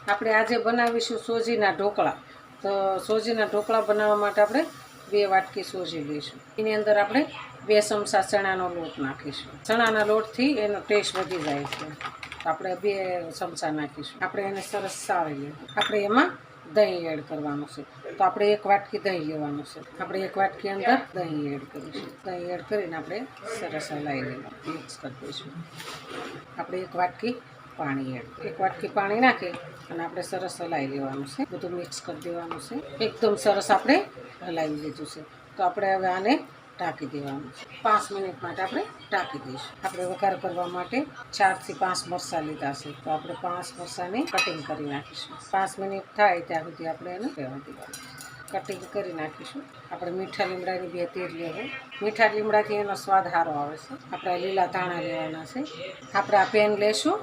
આપણે આજે બનાવીશું સોજીના ઢોકળા. તો સોજીના ઢોકળા બનાવવા માટે આપણે 2 વાટકી સોજી લઈશું. એની અંદર આપણે 2 ચમચા ચણાનો લોટ નાખીશું. ચણાના લોટથી એનો ટેસ્ટ વધી જાય છે. તો આપણે 2 ચમચા નાખીશું. આપણે એને સરસ સાળી લઈશું. આપણે એમાં દહીં એડ કરવાનું છે. તો આપણે 1 વાટકી દહીં લેવાનું છે. આપણે 1 વાટકી અંદર દહીં એડ કરીશું. દહીં એડ કરીને આપણે સરસ હલાવી લેવાનું, મિક્સ કરી દઈશું. આપણે 1 વાટકી પાણી એડ, 1 વાટકી પાણી નાખી અને આપણે સરસ હલાવી લેવાનું છે. બધું મિક્સ કરી દેવાનું છે. એકદમ સરસ આપણે હલાવી લીધું છે. તો આપણે હવે આને ઢાંકી દેવાનું છે. 5 મિનિટ માટે આપણે ઢાંકી દઈશું. આપણે વઘાર કરવા માટે 4 થી 5 મરચાં લીધા છે. તો આપણે 5 મરચાંને કટિંગ કરી નાખીશું. 5 મિનિટ થાય ત્યાં સુધી આપણે એને રહેવા દેવાનું. કટિંગ કરી નાખીશું. આપણે મીઠા લીમડાની 2 તીર લેવું. મીઠા લીમડાથી એનો સ્વાદ સારો આવે છે. આપણે લીલા ધાણા લેવાના છે. આપણે આ પેન લેશું,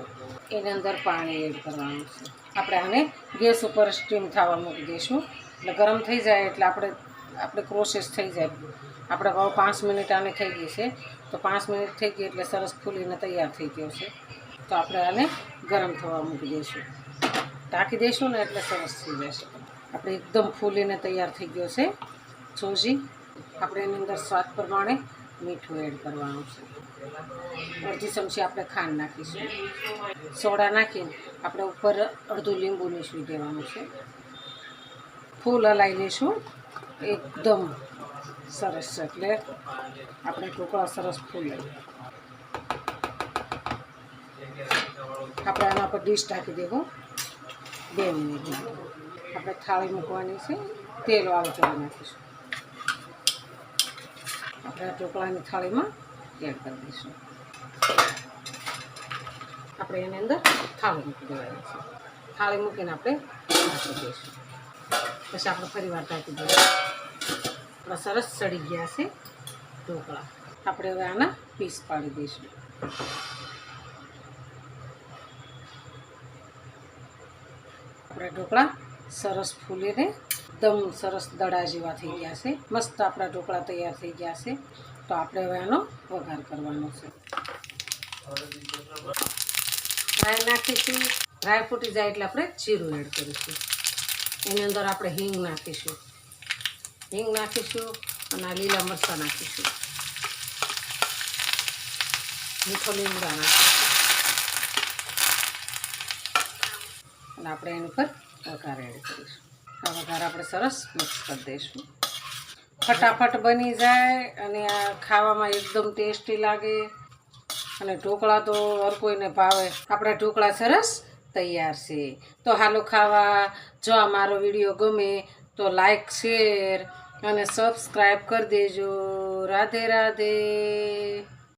એની અંદર પાણી એડ કરવાનું છે. આપણે આને ગેસ ઉપર સ્ટીમ થવા મૂકી દઈશું. એટલે ગરમ થઈ જાય એટલે આપણે પ્રોસેસ થઈ જાય. આપણે 5 મિનિટ આને થઈ ગઈ છે. તો 5 મિનિટ થઈ ગઈ એટલે સરસ ફૂલીને તૈયાર થઈ ગયો છે. તો આપણે આને ગરમ થવા મૂકી દઈશું. ઢાંકી દઈશું ને એટલે સરસ થઈ જશે. આપણે એકદમ ફૂલીને તૈયાર થઈ ગયો છે સોજી. આપણે એની અંદર સ્વાદ પ્રમાણે મીઠું એડ કરવાનું છે. અડધી ચમચી આપણે ખાંડ નાખીશું. સોડા નાખીને આપણે ઉપર અડધું લીંબુ નીચવી દેવાનું છે. ફૂલ હલાવી લઈશું એકદમ સરસ છે. એટલે આપણે ઢોકળા સરસ ફૂલે. આપણે આના પર ડીશ ઢાંકી દેવું 2 મિનિટ. આપણે થાળી મૂકવાની છે. તેલ વાળું કરી નાખીશું. આપણે ઢોકળાની થાળીમાં એડ કરી દઈશું. આપણે એની અંદર થાળી મૂકી દેવાની છે. થાળી મૂકીને આપણે ઢાંકી દઈશું. પછી આપણે ફરી વાર ઢાંકી દઈશું. આપણા સરસ સડી ગયા છે ઢોકળા. આપણે હવે આના પીસ પાડી દઈશું. આપણા ઢોકળા સરસ ફૂલીને એકદમ સરસ દડા જેવા થઈ ગયા છે. મસ્ત આપણા ઢોકળા તૈયાર થઈ ગયા છે. તો આપણે હવે આનો વઘાર કરવાનો છે. ડ્રાય નાખીશું. ડ્રાય ફૂટી જાય એટલે આપણે જીરું એડ કરીશું. એની અંદર આપણે હિંગ નાખીશું. હિંગ નાખીશું અને આ લીલા મરચાં નાખીશું. મીઠો લીમડા નાખીશું અને આપણે એની ઉપર વઘાર એડ કરીશું. આ વઘાર આપણે સરસ મિક્સ કરી દઈશું. ફટાફટ બની જાય અને આ ખાવામાં એકદમ ટેસ્ટી લાગે. અને ઢોકળા તો હર કોઈને ભાવે. આપણા ઢોકળા સરસ તૈયાર છે. તો હાલો ખાવા. જો આ મારો વિડીયો ગમે તો લાઈક, શેર અને સબસ્ક્રાઈબ કરી દેજો. રાધે રાધે.